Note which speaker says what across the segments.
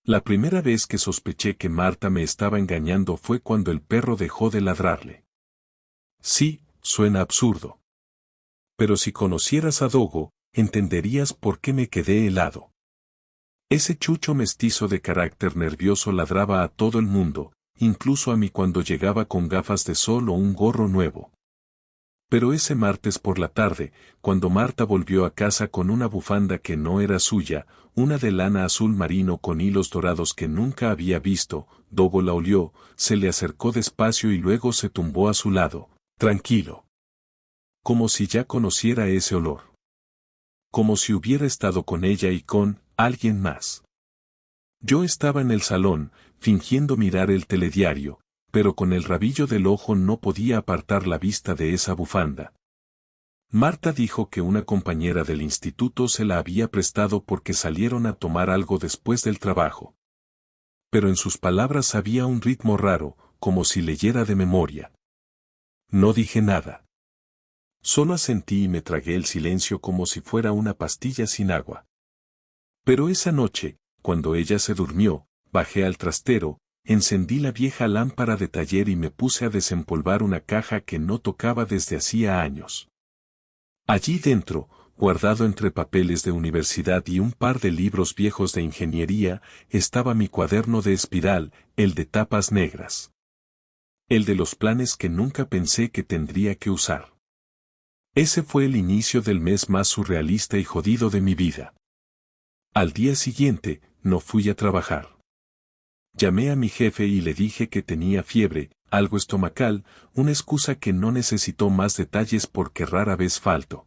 Speaker 1: La primera vez que sospeché que Marta me estaba engañando fue cuando el perro dejó de ladrarle. Sí, suena absurdo. Pero si conocieras a Dogo, entenderías por qué me quedé helado. Ese chucho mestizo de carácter nervioso ladraba a todo el mundo, incluso a mí cuando llegaba con gafas de sol o un gorro nuevo. Pero ese martes por la tarde, cuando Marta volvió a casa con una bufanda que no era suya, una de lana azul marino con hilos dorados que nunca había visto, Dogo la olió, se le acercó despacio y luego se tumbó a su lado, tranquilo. Como si ya conociera ese olor. Como si hubiera estado con ella y con alguien más. Yo estaba en el salón, fingiendo mirar el telediario, pero con el rabillo del ojo no podía apartar la vista de esa bufanda. Marta dijo que una compañera del instituto se la había prestado porque salieron a tomar algo después del trabajo. Pero en sus palabras había un ritmo raro, como si leyera de memoria. No dije nada. Solo asentí y me tragué el silencio como si fuera una pastilla sin agua. Pero esa noche, cuando ella se durmió, bajé al trastero, encendí la vieja lámpara de taller y me puse a desempolvar una caja que no tocaba desde hacía años. Allí dentro, guardado entre papeles de universidad y un par de libros viejos de ingeniería, estaba mi cuaderno de espiral, el de tapas negras. El de los planes que nunca pensé que tendría que usar. Ese fue el inicio del mes más surrealista y jodido de mi vida. Al día siguiente, no fui a trabajar. Llamé a mi jefe y le dije que tenía fiebre, algo estomacal, una excusa que no necesitó más detalles porque rara vez falto.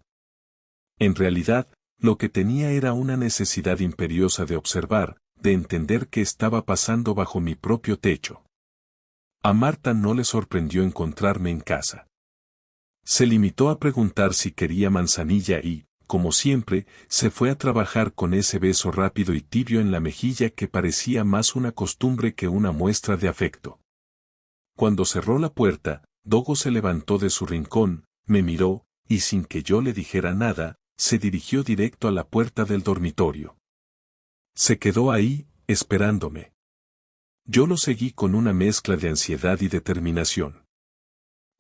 Speaker 1: En realidad, lo que tenía era una necesidad imperiosa de observar, de entender qué estaba pasando bajo mi propio techo. A Marta no le sorprendió encontrarme en casa. Se limitó a preguntar si quería manzanilla y, como siempre, se fue a trabajar con ese beso rápido y tibio en la mejilla que parecía más una costumbre que una muestra de afecto. Cuando cerró la puerta, Dogo se levantó de su rincón, me miró, y sin que yo le dijera nada, se dirigió directo a la puerta del dormitorio. Se quedó ahí, esperándome. Yo lo seguí con una mezcla de ansiedad y determinación.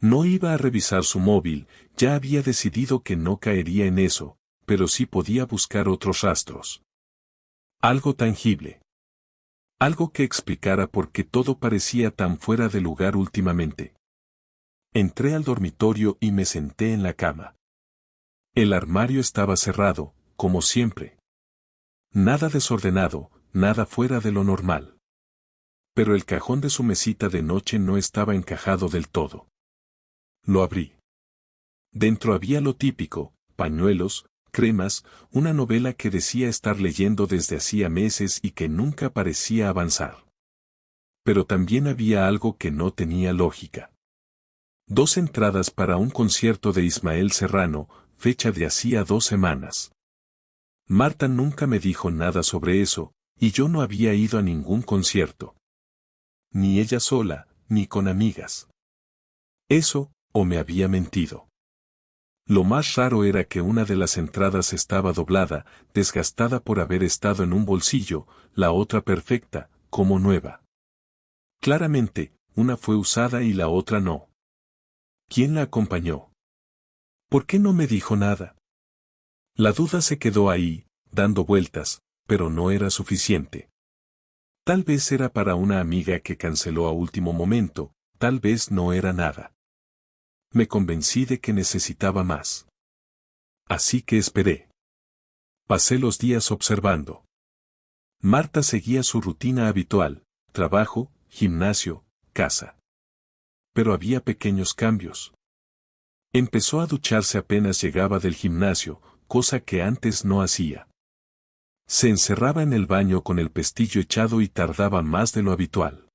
Speaker 1: No iba a revisar su móvil, ya había decidido que no caería en eso, pero sí podía buscar otros rastros. Algo tangible. Algo que explicara por qué todo parecía tan fuera de lugar últimamente. Entré al dormitorio y me senté en la cama. El armario estaba cerrado, como siempre. Nada desordenado, nada fuera de lo normal. Pero el cajón de su mesita de noche no estaba encajado del todo. Lo abrí. Dentro había lo típico, pañuelos, cremas, una novela que decía estar leyendo desde hacía meses y que nunca parecía avanzar. Pero también había algo que no tenía lógica. 2 entradas para un concierto de Ismael Serrano, fecha de hacía 2 semanas. Marta nunca me dijo nada sobre eso, y yo no había ido a ningún concierto. Ni ella sola, ni con amigas. Eso, o me había mentido. Lo más raro era que una de las entradas estaba doblada, desgastada por haber estado en un bolsillo, la otra perfecta, como nueva. Claramente, una fue usada y la otra no. ¿Quién la acompañó? ¿Por qué no me dijo nada? La duda se quedó ahí, dando vueltas, pero no era suficiente. Tal vez era para una amiga que canceló a último momento, tal vez no era nada. Me convencí de que necesitaba más. Así que esperé. Pasé los días observando. Marta seguía su rutina habitual, trabajo, gimnasio, casa. Pero había pequeños cambios. Empezó a ducharse apenas llegaba del gimnasio, cosa que antes no hacía. Se encerraba en el baño con el pestillo echado y tardaba más de lo habitual.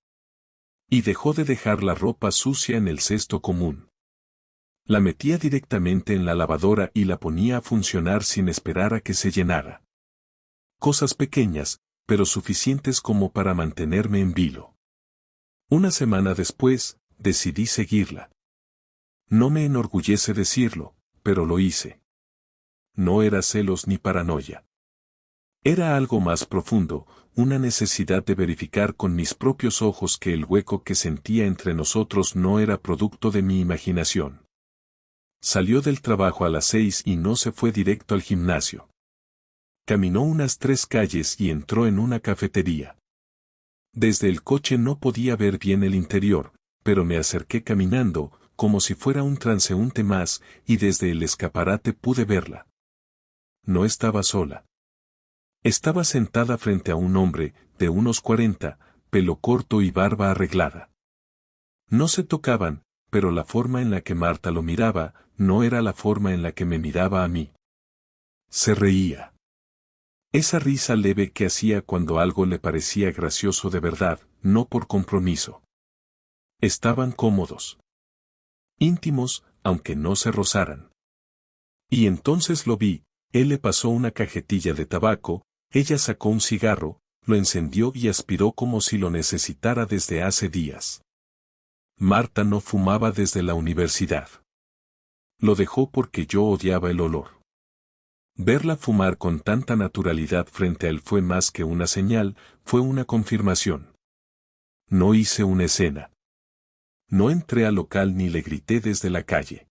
Speaker 1: Y dejó de dejar la ropa sucia en el cesto común. La metía directamente en la lavadora y la ponía a funcionar sin esperar a que se llenara. Cosas pequeñas, pero suficientes como para mantenerme en vilo. Una semana después, decidí seguirla. No me enorgullece decirlo, pero lo hice. No era celos ni paranoia. Era algo más profundo, una necesidad de verificar con mis propios ojos que el hueco que sentía entre nosotros no era producto de mi imaginación. Salió del trabajo a las 6 y no se fue directo al gimnasio. Caminó unas 3 calles y entró en una cafetería. Desde el coche no podía ver bien el interior, pero me acerqué caminando, como si fuera un transeúnte más, y desde el escaparate pude verla. No estaba sola. Estaba sentada frente a un hombre, de unos 40, pelo corto y barba arreglada. No se tocaban, pero la forma en la que Marta lo miraba, no era la forma en la que me miraba a mí. Se reía. Esa risa leve que hacía cuando algo le parecía gracioso de verdad, no por compromiso. Estaban cómodos. Íntimos, aunque no se rozaran. Y entonces lo vi, él le pasó una cajetilla de tabaco, ella sacó un cigarro, lo encendió y aspiró como si lo necesitara desde hace días. Marta no fumaba desde la universidad. Lo dejó porque yo odiaba el olor. Verla fumar con tanta naturalidad frente a él fue más que una señal, fue una confirmación. No hice una escena. No entré al local ni le grité desde la calle.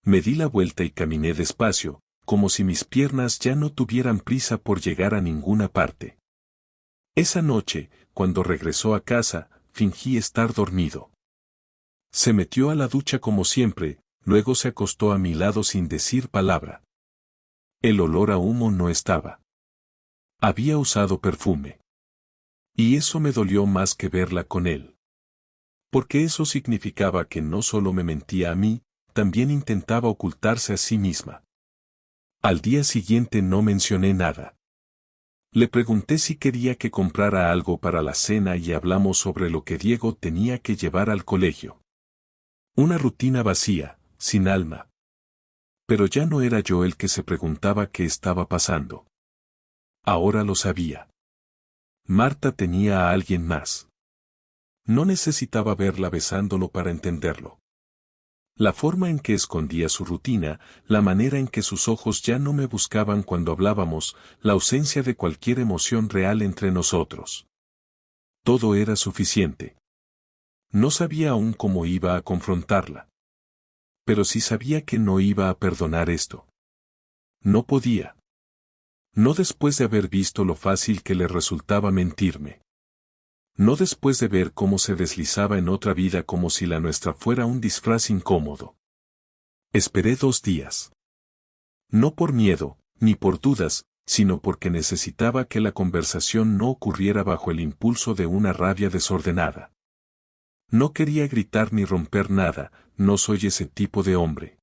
Speaker 1: Me di la vuelta y caminé despacio, como si mis piernas ya no tuvieran prisa por llegar a ninguna parte. Esa noche, cuando regresó a casa, fingí estar dormido. Se metió a la ducha como siempre, luego se acostó a mi lado sin decir palabra. El olor a humo no estaba. Había usado perfume. Y eso me dolió más que verla con él. Porque eso significaba que no solo me mentía a mí, también intentaba ocultarse a sí misma. Al día siguiente no mencioné nada. Le pregunté si quería que comprara algo para la cena y hablamos sobre lo que Diego tenía que llevar al colegio. Una rutina vacía, sin alma. Pero ya no era yo el que se preguntaba qué estaba pasando. Ahora lo sabía. Marta tenía a alguien más. No necesitaba verla besándolo para entenderlo. La forma en que escondía su rutina, la manera en que sus ojos ya no me buscaban cuando hablábamos, la ausencia de cualquier emoción real entre nosotros. Todo era suficiente. No sabía aún cómo iba a confrontarla. Pero sí sabía que no iba a perdonar esto. No podía. No después de haber visto lo fácil que le resultaba mentirme. No después de ver cómo se deslizaba en otra vida como si la nuestra fuera un disfraz incómodo. Esperé 2 días. No por miedo, ni por dudas, sino porque necesitaba que la conversación no ocurriera bajo el impulso de una rabia desordenada. No quería gritar ni romper nada, no soy ese tipo de hombre.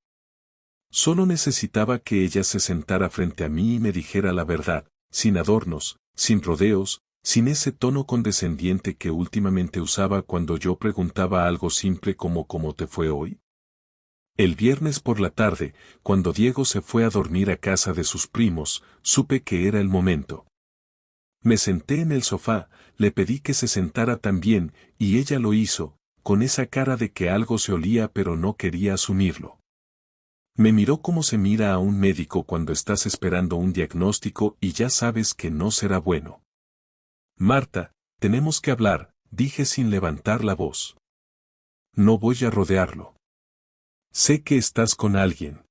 Speaker 1: Solo necesitaba que ella se sentara frente a mí y me dijera la verdad, sin adornos, sin rodeos, sin ese tono condescendiente que últimamente usaba cuando yo preguntaba algo simple como ¿cómo te fue hoy? El viernes por la tarde, cuando Diego se fue a dormir a casa de sus primos, supe que era el momento. Me senté en el sofá, le pedí que se sentara también, y ella lo hizo, con esa cara de que algo se olía pero no quería asumirlo. Me miró como se mira a un médico cuando estás esperando un diagnóstico y ya sabes que no será bueno. Marta, tenemos que hablar, dije sin levantar la voz. No voy a rodearlo. Sé que estás con alguien.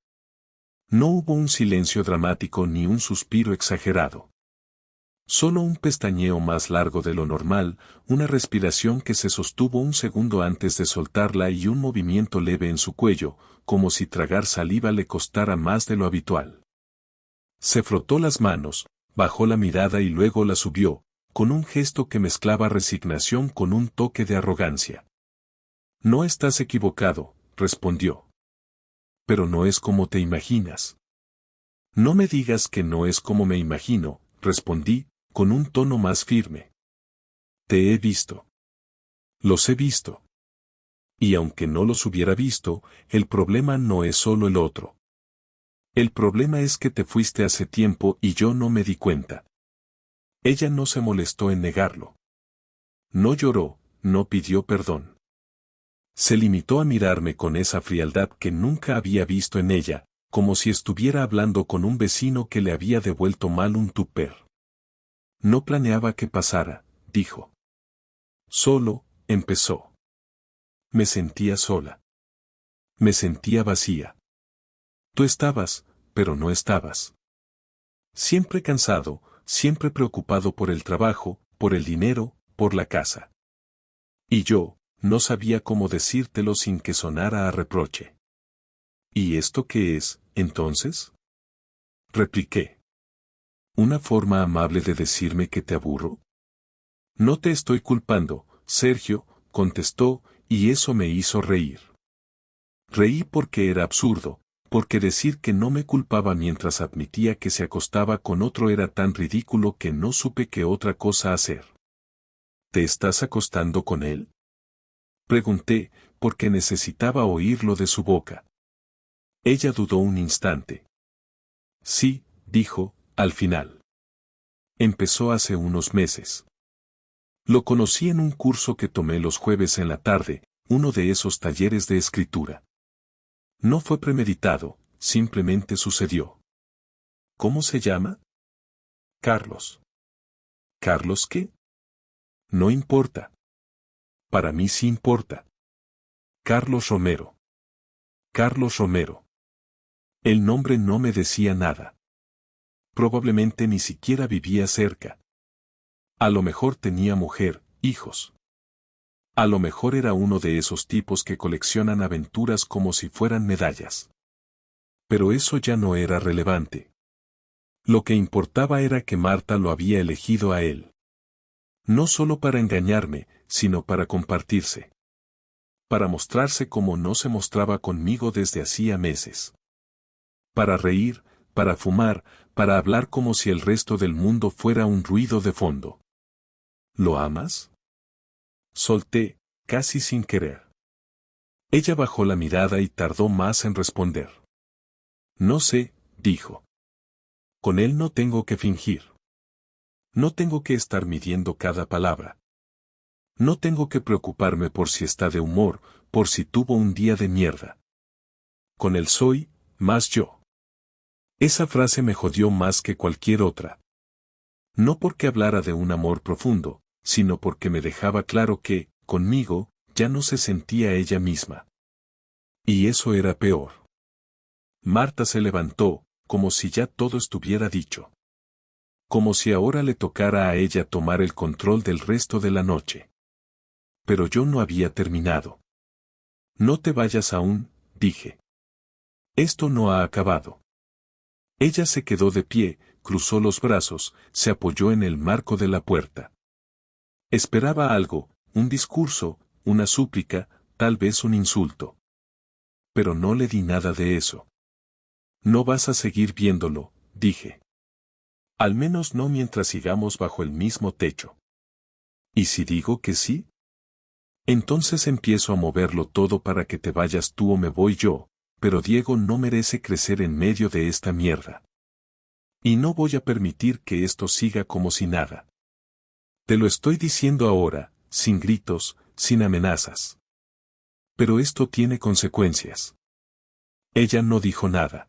Speaker 1: No hubo un silencio dramático ni un suspiro exagerado. Solo un pestañeo más largo de lo normal, una respiración que se sostuvo un segundo antes de soltarla y un movimiento leve en su cuello, como si tragar saliva le costara más de lo habitual. Se frotó las manos, bajó la mirada y luego la subió, con un gesto que mezclaba resignación con un toque de arrogancia. No estás equivocado, respondió. Pero no es como te imaginas. No me digas que no es como me imagino, respondí, con un tono más firme. Te he visto. Los he visto. Y aunque no los hubiera visto, el problema no es solo el otro. El problema es que te fuiste hace tiempo y yo no me di cuenta. Ella no se molestó en negarlo. No lloró, no pidió perdón. Se limitó a mirarme con esa frialdad que nunca había visto en ella, como si estuviera hablando con un vecino que le había devuelto mal un tupper. No planeaba que pasara, dijo. Solo, empezó. Me sentía sola. Me sentía vacía. Tú estabas, pero no estabas. Siempre cansado, siempre preocupado por el trabajo, por el dinero, por la casa. Y yo, no sabía cómo decírtelo sin que sonara a reproche. ¿Y esto qué es, entonces? Repliqué. ¿Una forma amable de decirme que te aburro? No te estoy culpando, Sergio, contestó, y eso me hizo reír. Reí porque era absurdo, porque decir que no me culpaba mientras admitía que se acostaba con otro era tan ridículo que no supe qué otra cosa hacer. ¿Te estás acostando con él? Pregunté, porque necesitaba oírlo de su boca. Ella dudó un instante. Sí, dijo, al final. Empezó hace unos meses. Lo conocí en un curso que tomé los jueves en la tarde, uno de esos talleres de escritura. No fue premeditado, simplemente sucedió. ¿Cómo se llama? Carlos. ¿Carlos qué? No importa. Para mí sí importa. Carlos Romero. Carlos Romero. El nombre no me decía nada. Probablemente ni siquiera vivía cerca. A lo mejor tenía mujer, hijos. A lo mejor era uno de esos tipos que coleccionan aventuras como si fueran medallas. Pero eso ya no era relevante. Lo que importaba era que Marta lo había elegido a él. No solo para engañarme, sino para compartirse. Para mostrarse como no se mostraba conmigo desde hacía meses. Para reír, para fumar, para hablar como si el resto del mundo fuera un ruido de fondo. ¿Lo amas? Solté, casi sin querer. Ella bajó la mirada y tardó más en responder. No sé, dijo. Con él no tengo que fingir. No tengo que estar midiendo cada palabra. No tengo que preocuparme por si está de humor, por si tuvo un día de mierda. Con él soy, más yo. Esa frase me jodió más que cualquier otra. No porque hablara de un amor profundo, sino porque me dejaba claro que, conmigo, ya no se sentía ella misma. Y eso era peor. Marta se levantó, como si ya todo estuviera dicho. Como si ahora le tocara a ella tomar el control del resto de la noche. Pero yo no había terminado. No te vayas aún, dije. Esto no ha acabado. Ella se quedó de pie, cruzó los brazos, se apoyó en el marco de la puerta. Esperaba algo, un discurso, una súplica, tal vez un insulto. Pero no le di nada de eso. No vas a seguir viéndolo, dije. Al menos no mientras sigamos bajo el mismo techo. ¿Y si digo que sí? Entonces empiezo a moverlo todo para que te vayas tú o me voy yo, pero Diego no merece crecer en medio de esta mierda. Y no voy a permitir que esto siga como si nada. Te lo estoy diciendo ahora, sin gritos, sin amenazas. Pero esto tiene consecuencias. Ella no dijo nada.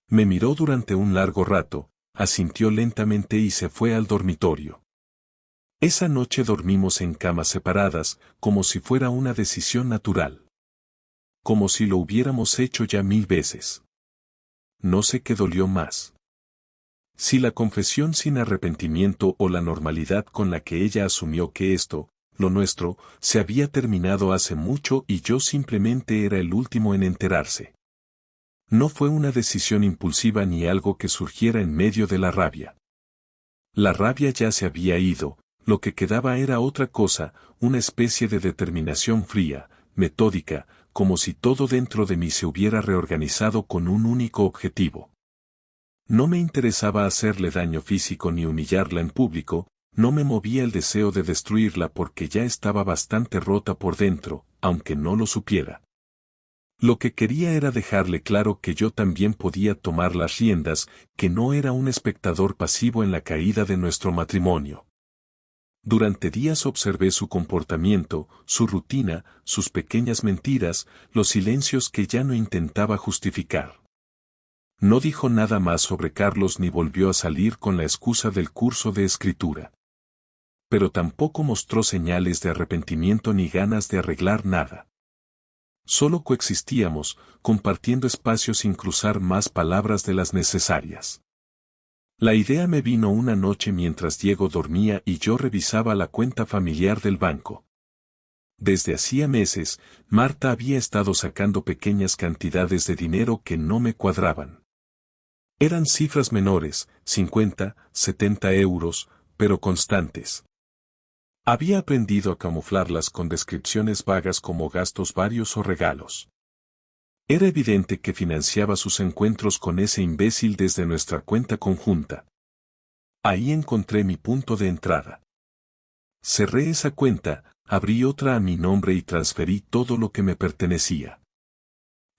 Speaker 1: Me miró durante un largo rato, asintió lentamente y se fue al dormitorio. Esa noche dormimos en camas separadas, como si fuera una decisión natural. Como si lo hubiéramos hecho ya 1000 veces. No sé qué dolió más. Si la confesión sin arrepentimiento o la normalidad con la que ella asumió que esto, lo nuestro, se había terminado hace mucho y yo simplemente era el último en enterarse. No fue una decisión impulsiva ni algo que surgiera en medio de la rabia. La rabia ya se había ido, lo que quedaba era otra cosa, una especie de determinación fría, metódica, como si todo dentro de mí se hubiera reorganizado con un único objetivo. No me interesaba hacerle daño físico ni humillarla en público, no me movía el deseo de destruirla porque ya estaba bastante rota por dentro, aunque no lo supiera. Lo que quería era dejarle claro que yo también podía tomar las riendas, que no era un espectador pasivo en la caída de nuestro matrimonio. Durante días observé su comportamiento, su rutina, sus pequeñas mentiras, los silencios que ya no intentaba justificar. No dijo nada más sobre Carlos ni volvió a salir con la excusa del curso de escritura. Pero tampoco mostró señales de arrepentimiento ni ganas de arreglar nada. Solo coexistíamos, compartiendo espacio sin cruzar más palabras de las necesarias. La idea me vino una noche mientras Diego dormía y yo revisaba la cuenta familiar del banco. Desde hacía meses, Marta había estado sacando pequeñas cantidades de dinero que no me cuadraban. Eran cifras menores, 50, 70 euros, pero constantes. Había aprendido a camuflarlas con descripciones vagas como gastos varios o regalos. Era evidente que financiaba sus encuentros con ese imbécil desde nuestra cuenta conjunta. Ahí encontré mi punto de entrada. Cerré esa cuenta, abrí otra a mi nombre y transferí todo lo que me pertenecía.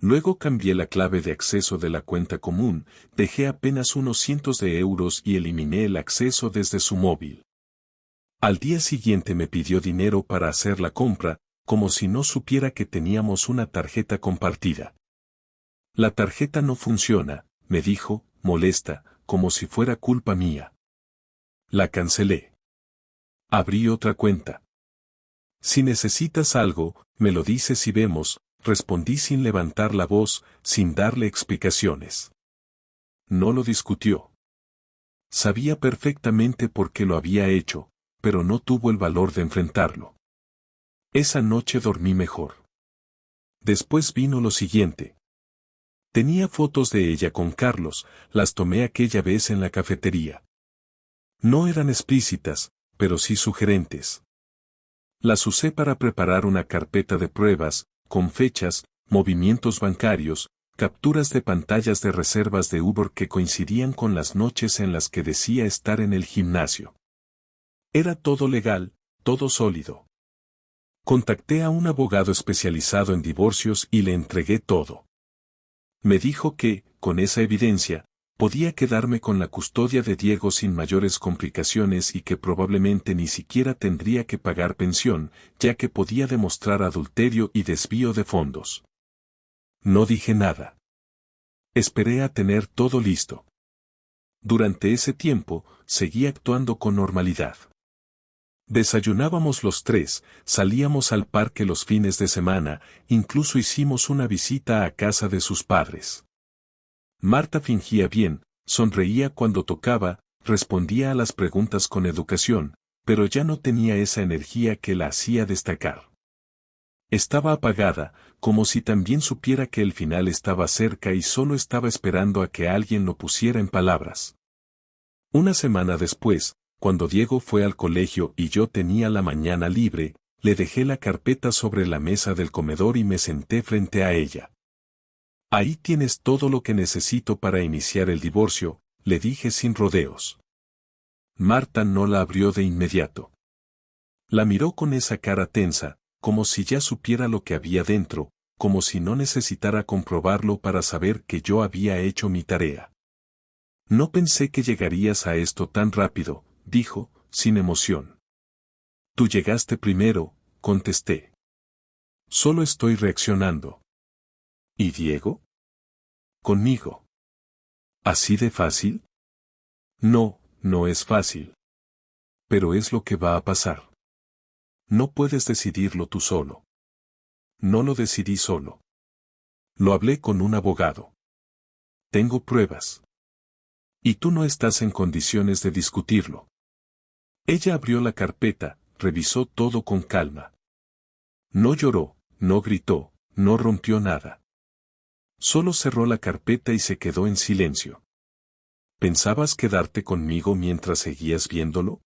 Speaker 1: Luego cambié la clave de acceso de la cuenta común, dejé apenas unos cientos de euros y eliminé el acceso desde su móvil. Al día siguiente me pidió dinero para hacer la compra, como si no supiera que teníamos una tarjeta compartida. La tarjeta no funciona, me dijo, molesta, como si fuera culpa mía. La cancelé. Abrí otra cuenta. Si necesitas algo, me lo dices y vemos, respondí sin levantar la voz, sin darle explicaciones. No lo discutió. Sabía perfectamente por qué lo había hecho, pero no tuvo el valor de enfrentarlo. Esa noche dormí mejor. Después vino lo siguiente. Tenía fotos de ella con Carlos, las tomé aquella vez en la cafetería. No eran explícitas, pero sí sugerentes. Las usé para preparar una carpeta de pruebas, con fechas, movimientos bancarios, capturas de pantallas de reservas de Uber que coincidían con las noches en las que decía estar en el gimnasio. Era todo legal, todo sólido. Contacté a un abogado especializado en divorcios y le entregué todo. Me dijo que, con esa evidencia, podía quedarme con la custodia de Diego sin mayores complicaciones y que probablemente ni siquiera tendría que pagar pensión, ya que podía demostrar adulterio y desvío de fondos. No dije nada. Esperé a tener todo listo. Durante ese tiempo, seguí actuando con normalidad. Desayunábamos los tres, salíamos al parque los fines de semana, incluso hicimos una visita a casa de sus padres. Marta fingía bien, sonreía cuando tocaba, respondía a las preguntas con educación, pero ya no tenía esa energía que la hacía destacar. Estaba apagada, como si también supiera que el final estaba cerca y solo estaba esperando a que alguien lo pusiera en palabras. Una semana después, cuando Diego fue al colegio y yo tenía la mañana libre, le dejé la carpeta sobre la mesa del comedor y me senté frente a ella. Ahí tienes todo lo que necesito para iniciar el divorcio, le dije sin rodeos. Marta no la abrió de inmediato. La miró con esa cara tensa, como si ya supiera lo que había dentro, como si no necesitara comprobarlo para saber que yo había hecho mi tarea. No pensé que llegarías a esto tan rápido, dijo, sin emoción. Tú llegaste primero, contesté. Solo estoy reaccionando. ¿Y Diego? Conmigo. ¿Así de fácil? No, no es fácil. Pero es lo que va a pasar. No puedes decidirlo tú solo. No lo decidí solo. Lo hablé con un abogado. Tengo pruebas. Y tú no estás en condiciones de discutirlo. Ella abrió la carpeta, revisó todo con calma. No lloró, no gritó, no rompió nada. Solo cerró la carpeta y se quedó en silencio. ¿Pensabas quedarte conmigo mientras seguías viéndolo?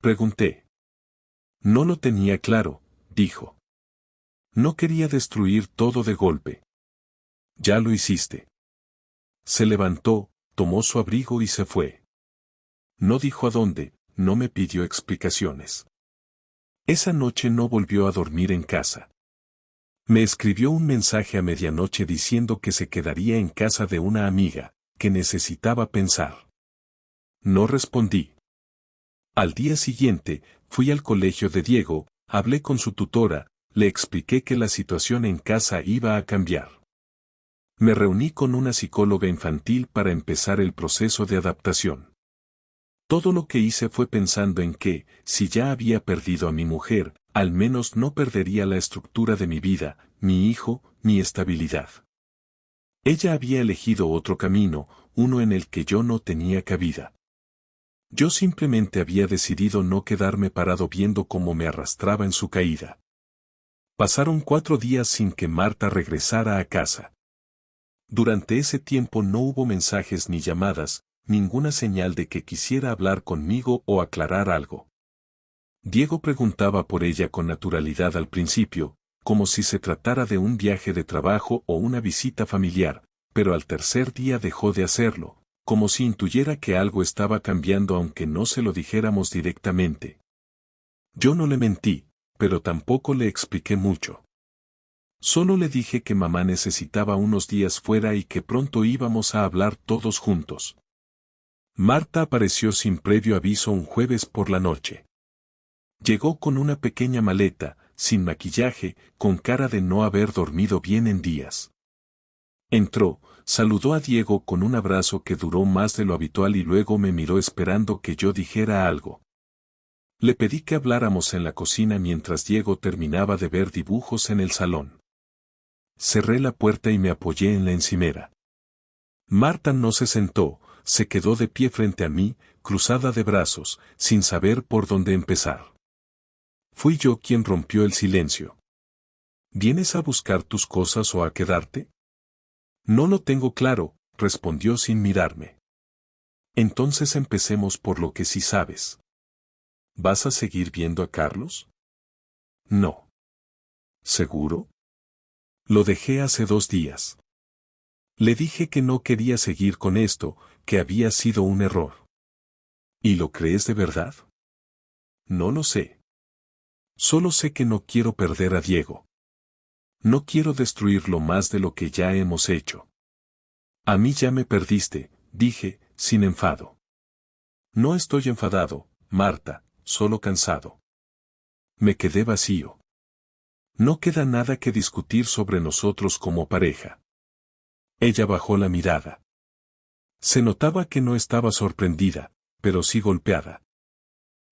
Speaker 1: Pregunté. No lo tenía claro, dijo. No quería destruir todo de golpe. Ya lo hiciste. Se levantó, tomó su abrigo y se fue. No dijo a dónde, no me pidió explicaciones. Esa noche no volvió a dormir en casa. Me escribió un mensaje a medianoche diciendo que se quedaría en casa de una amiga, que necesitaba pensar. No respondí. Al día siguiente, fui al colegio de Diego, hablé con su tutora, le expliqué que la situación en casa iba a cambiar. Me reuní con una psicóloga infantil para empezar el proceso de adaptación. Todo lo que hice fue pensando en que, si ya había perdido a mi mujer, al menos no perdería la estructura de mi vida, mi hijo, mi estabilidad. Ella había elegido otro camino, uno en el que yo no tenía cabida. Yo simplemente había decidido no quedarme parado viendo cómo me arrastraba en su caída. Pasaron 4 días sin que Marta regresara a casa. Durante ese tiempo no hubo mensajes ni llamadas, ninguna señal de que quisiera hablar conmigo o aclarar algo. Diego preguntaba por ella con naturalidad al principio, como si se tratara de un viaje de trabajo o una visita familiar, pero al tercer día dejó de hacerlo, como si intuyera que algo estaba cambiando aunque no se lo dijéramos directamente. Yo no le mentí, pero tampoco le expliqué mucho. Solo le dije que mamá necesitaba unos días fuera y que pronto íbamos a hablar todos juntos. Marta apareció sin previo aviso un jueves por la noche. Llegó con una pequeña maleta, sin maquillaje, con cara de no haber dormido bien en días. Entró, saludó a Diego con un abrazo que duró más de lo habitual y luego me miró esperando que yo dijera algo. Le pedí que habláramos en la cocina mientras Diego terminaba de ver dibujos en el salón. Cerré la puerta y me apoyé en la encimera. Marta no se sentó, se quedó de pie frente a mí, cruzada de brazos, sin saber por dónde empezar. Fui yo quien rompió el silencio. ¿Vienes a buscar tus cosas o a quedarte? No lo tengo claro, respondió sin mirarme. Entonces empecemos por lo que sí sabes. ¿Vas a seguir viendo a Carlos? No. ¿Seguro? Lo dejé hace 2 días. Le dije que no quería seguir con esto, que había sido un error. ¿Y lo crees de verdad? No lo sé. Solo sé que no quiero perder a Diego. No quiero destruirlo más de lo que ya hemos hecho. A mí ya me perdiste, dije, sin enfado. No estoy enfadado, Marta, solo cansado. Me quedé vacío. No queda nada que discutir sobre nosotros como pareja. Ella bajó la mirada. Se notaba que no estaba sorprendida, pero sí golpeada.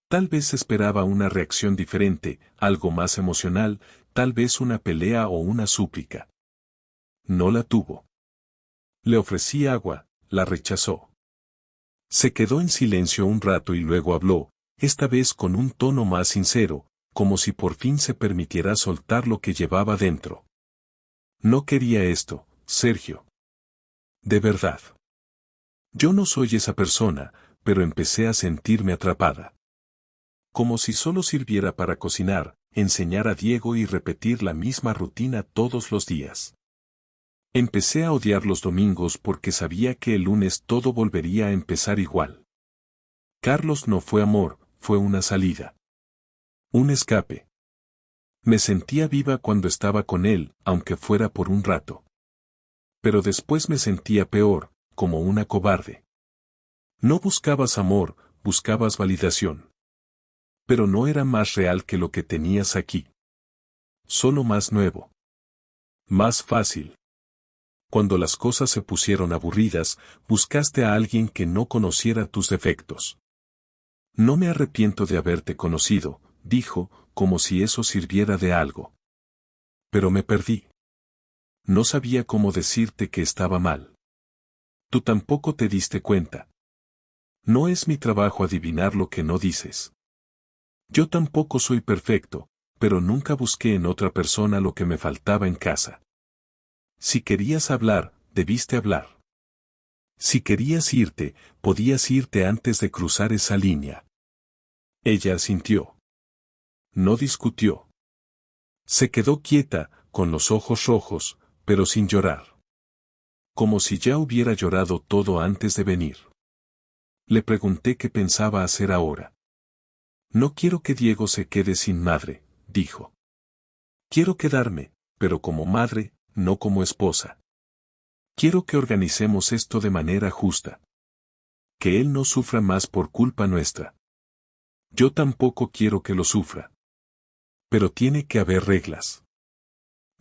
Speaker 1: Tal vez esperaba una reacción diferente, algo más emocional, tal vez una pelea o una súplica. No la tuvo. Le ofrecí agua, la rechazó. Se quedó en silencio un rato y luego habló, esta vez con un tono más sincero, como si por fin se permitiera soltar lo que llevaba dentro. No quería esto, Sergio. De verdad. Yo no soy esa persona, pero empecé a sentirme atrapada. Como si solo sirviera para cocinar, enseñar a Diego y repetir la misma rutina todos los días. Empecé a odiar los domingos porque sabía que el lunes todo volvería a empezar igual. Carlos no fue amor, fue una salida. Un escape. Me sentía viva cuando estaba con él, aunque fuera por un rato. Pero después me sentía peor, como una cobarde. No buscabas amor, buscabas validación. Pero no era más real que lo que tenías aquí. Solo más nuevo. Más fácil. Cuando las cosas se pusieron aburridas, buscaste a alguien que no conociera tus defectos. No me arrepiento de haberte conocido, dijo, como si eso sirviera de algo. Pero me perdí. No sabía cómo decirte que estaba mal. Tú tampoco te diste cuenta. No es mi trabajo adivinar lo que no dices. Yo tampoco soy perfecto, pero nunca busqué en otra persona lo que me faltaba en casa. Si querías hablar, debiste hablar. Si querías irte, podías irte antes de cruzar esa línea. Ella asintió. No discutió. Se quedó quieta, con los ojos rojos, pero sin llorar. Como si ya hubiera llorado todo antes de venir. Le pregunté qué pensaba hacer ahora. No quiero que Diego se quede sin madre, dijo. Quiero quedarme, pero como madre, no como esposa. Quiero que organicemos esto de manera justa. Que él no sufra más por culpa nuestra. Yo tampoco quiero que lo sufra. Pero tiene que haber reglas.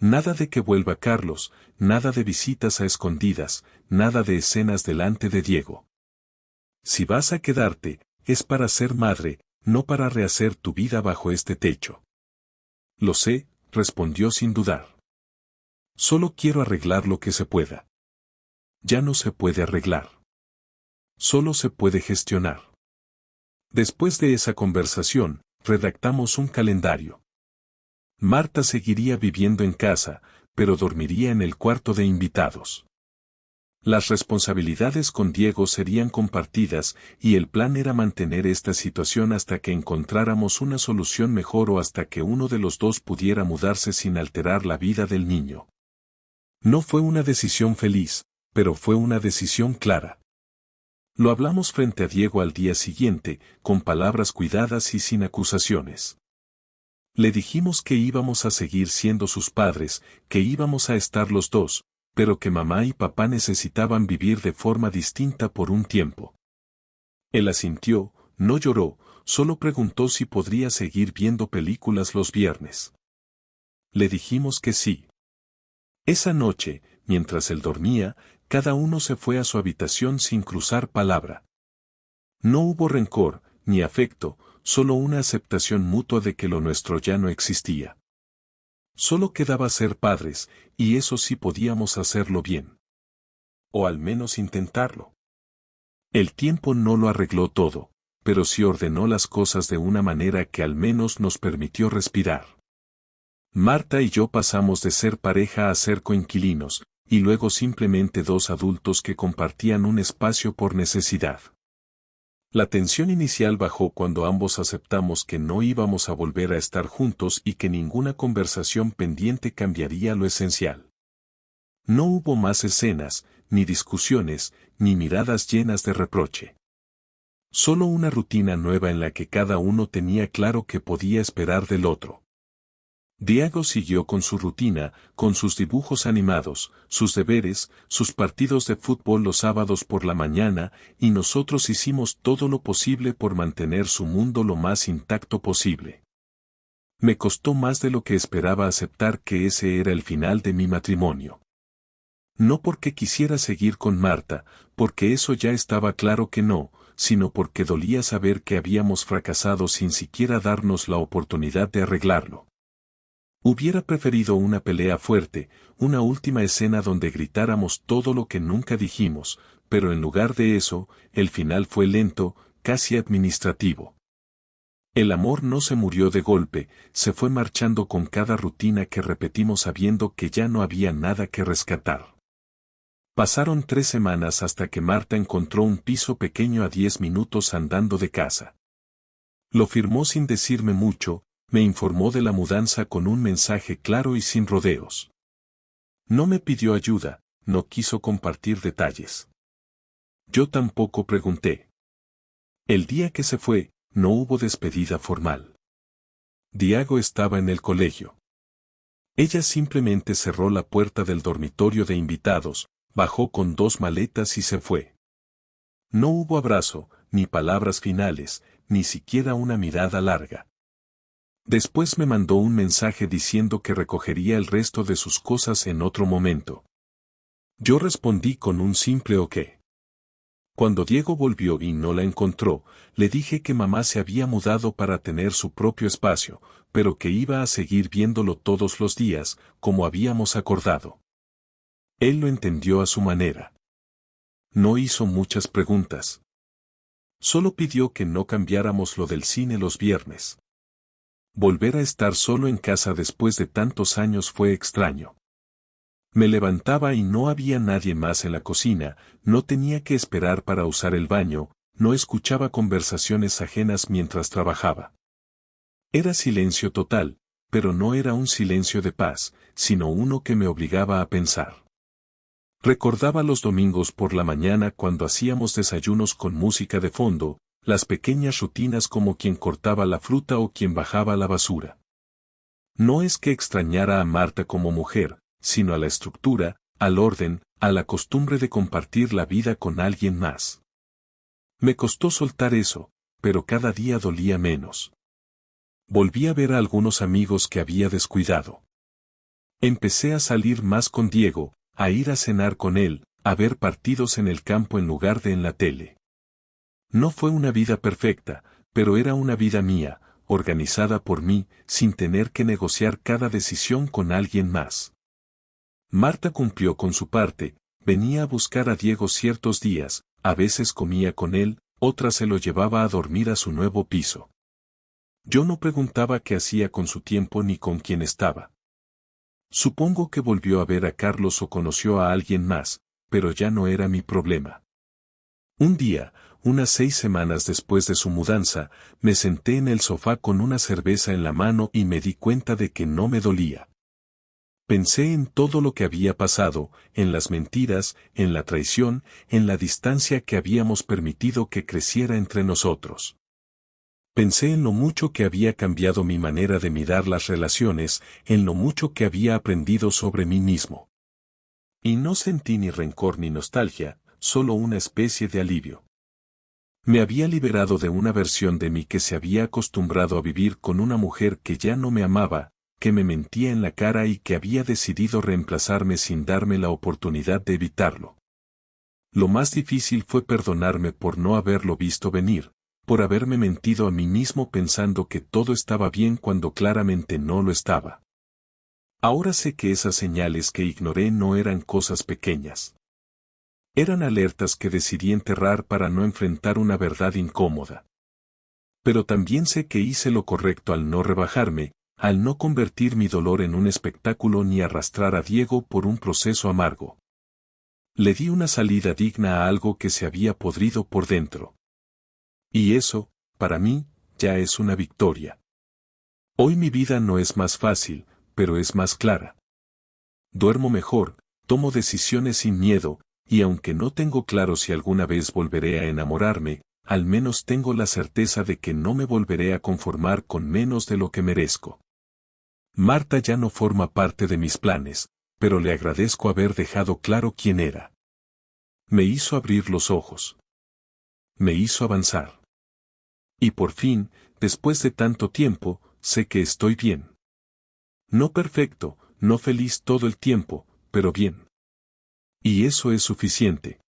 Speaker 1: Nada de que vuelva Carlos, nada de visitas a escondidas, nada de escenas delante de Diego. Si vas a quedarte, es para ser madre, no para rehacer tu vida bajo este techo. Lo sé, respondió sin dudar. Solo quiero arreglar lo que se pueda. Ya no se puede arreglar. Solo se puede gestionar. Después de esa conversación, redactamos un calendario. Marta seguiría viviendo en casa, pero dormiría en el cuarto de invitados. Las responsabilidades con Diego serían compartidas y el plan era mantener esta situación hasta que encontráramos una solución mejor o hasta que uno de los dos pudiera mudarse sin alterar la vida del niño. No fue una decisión feliz, pero fue una decisión clara. Lo hablamos frente a Diego al día siguiente, con palabras cuidadas y sin acusaciones. Le dijimos que íbamos a seguir siendo sus padres, que íbamos a estar los dos, pero que mamá y papá necesitaban vivir de forma distinta por un tiempo. Él asintió, no lloró, solo preguntó si podría seguir viendo películas los viernes. Le dijimos que sí. Esa noche, mientras él dormía, cada uno se fue a su habitación sin cruzar palabra. No hubo rencor, ni afecto, solo una aceptación mutua de que lo nuestro ya no existía. Solo quedaba ser padres, y eso sí podíamos hacerlo bien. O al menos intentarlo. El tiempo no lo arregló todo, pero sí ordenó las cosas de una manera que al menos nos permitió respirar. Marta y yo pasamos de ser pareja a ser coinquilinos, y luego simplemente dos adultos que compartían un espacio por necesidad. La tensión inicial bajó cuando ambos aceptamos que no íbamos a volver a estar juntos y que ninguna conversación pendiente cambiaría lo esencial. No hubo más escenas, ni discusiones, ni miradas llenas de reproche. Solo una rutina nueva en la que cada uno tenía claro qué podía esperar del otro. Diego siguió con su rutina, con sus dibujos animados, sus deberes, sus partidos de fútbol los sábados por la mañana, y nosotros hicimos todo lo posible por mantener su mundo lo más intacto posible. Me costó más de lo que esperaba aceptar que ese era el final de mi matrimonio. No porque quisiera seguir con Marta, porque eso ya estaba claro que no, sino porque dolía saber que habíamos fracasado sin siquiera darnos la oportunidad de arreglarlo. Hubiera preferido una pelea fuerte, una última escena donde gritáramos todo lo que nunca dijimos, pero en lugar de eso, el final fue lento, casi administrativo. El amor no se murió de golpe, se fue marchando con cada rutina que repetimos sabiendo que ya no había nada que rescatar. Pasaron 3 semanas hasta que Marta encontró un piso pequeño a 10 minutos andando de casa. Lo firmó sin decirme mucho. Me informó de la mudanza con un mensaje claro y sin rodeos. No me pidió ayuda, no quiso compartir detalles. Yo tampoco pregunté. El día que se fue, no hubo despedida formal. Diego estaba en el colegio. Ella simplemente cerró la puerta del dormitorio de invitados, bajó con 2 maletas y se fue. No hubo abrazo, ni palabras finales, ni siquiera una mirada larga. Después me mandó un mensaje diciendo que recogería el resto de sus cosas en otro momento. Yo respondí con un simple ok. Cuando Diego volvió y no la encontró, le dije que mamá se había mudado para tener su propio espacio, pero que iba a seguir viéndolo todos los días, como habíamos acordado. Él lo entendió a su manera. No hizo muchas preguntas. Solo pidió que no cambiáramos lo del cine los viernes. Volver a estar solo en casa después de tantos años fue extraño. Me levantaba y no había nadie más en la cocina, no tenía que esperar para usar el baño, no escuchaba conversaciones ajenas mientras trabajaba. Era silencio total, pero no era un silencio de paz, sino uno que me obligaba a pensar. Recordaba los domingos por la mañana cuando hacíamos desayunos con música de fondo, las pequeñas rutinas como quien cortaba la fruta o quien bajaba la basura. No es que extrañara a Marta como mujer, sino a la estructura, al orden, a la costumbre de compartir la vida con alguien más. Me costó soltar eso, pero cada día dolía menos. Volví a ver a algunos amigos que había descuidado. Empecé a salir más con Diego, a ir a cenar con él, a ver partidos en el campo en lugar de en la tele. No fue una vida perfecta, pero era una vida mía, organizada por mí, sin tener que negociar cada decisión con alguien más. Marta cumplió con su parte, venía a buscar a Diego ciertos días, a veces comía con él, otras se lo llevaba a dormir a su nuevo piso. Yo no preguntaba qué hacía con su tiempo ni con quién estaba. Supongo que volvió a ver a Carlos o conoció a alguien más, pero ya no era mi problema. Un día, unas 6 semanas después de su mudanza, me senté en el sofá con una cerveza en la mano y me di cuenta de que no me dolía. Pensé en todo lo que había pasado, en las mentiras, en la traición, en la distancia que habíamos permitido que creciera entre nosotros. Pensé en lo mucho que había cambiado mi manera de mirar las relaciones, en lo mucho que había aprendido sobre mí mismo. Y no sentí ni rencor ni nostalgia, solo una especie de alivio. Me había liberado de una versión de mí que se había acostumbrado a vivir con una mujer que ya no me amaba, que me mentía en la cara y que había decidido reemplazarme sin darme la oportunidad de evitarlo. Lo más difícil fue perdonarme por no haberlo visto venir, por haberme mentido a mí mismo pensando que todo estaba bien cuando claramente no lo estaba. Ahora sé que esas señales que ignoré no eran cosas pequeñas. Eran alertas que decidí enterrar para no enfrentar una verdad incómoda. Pero también sé que hice lo correcto al no rebajarme, al no convertir mi dolor en un espectáculo ni arrastrar a Diego por un proceso amargo. Le di una salida digna a algo que se había podrido por dentro. Y eso, para mí, ya es una victoria. Hoy mi vida no es más fácil, pero es más clara. Duermo mejor, tomo decisiones sin miedo, y aunque no tengo claro si alguna vez volveré a enamorarme, al menos tengo la certeza de que no me volveré a conformar con menos de lo que merezco. Marta ya no forma parte de mis planes, pero le agradezco haber dejado claro quién era. Me hizo abrir los ojos. Me hizo avanzar. Y por fin, después de tanto tiempo, sé que estoy bien. No perfecto, no feliz todo el tiempo, pero bien. Y eso es suficiente.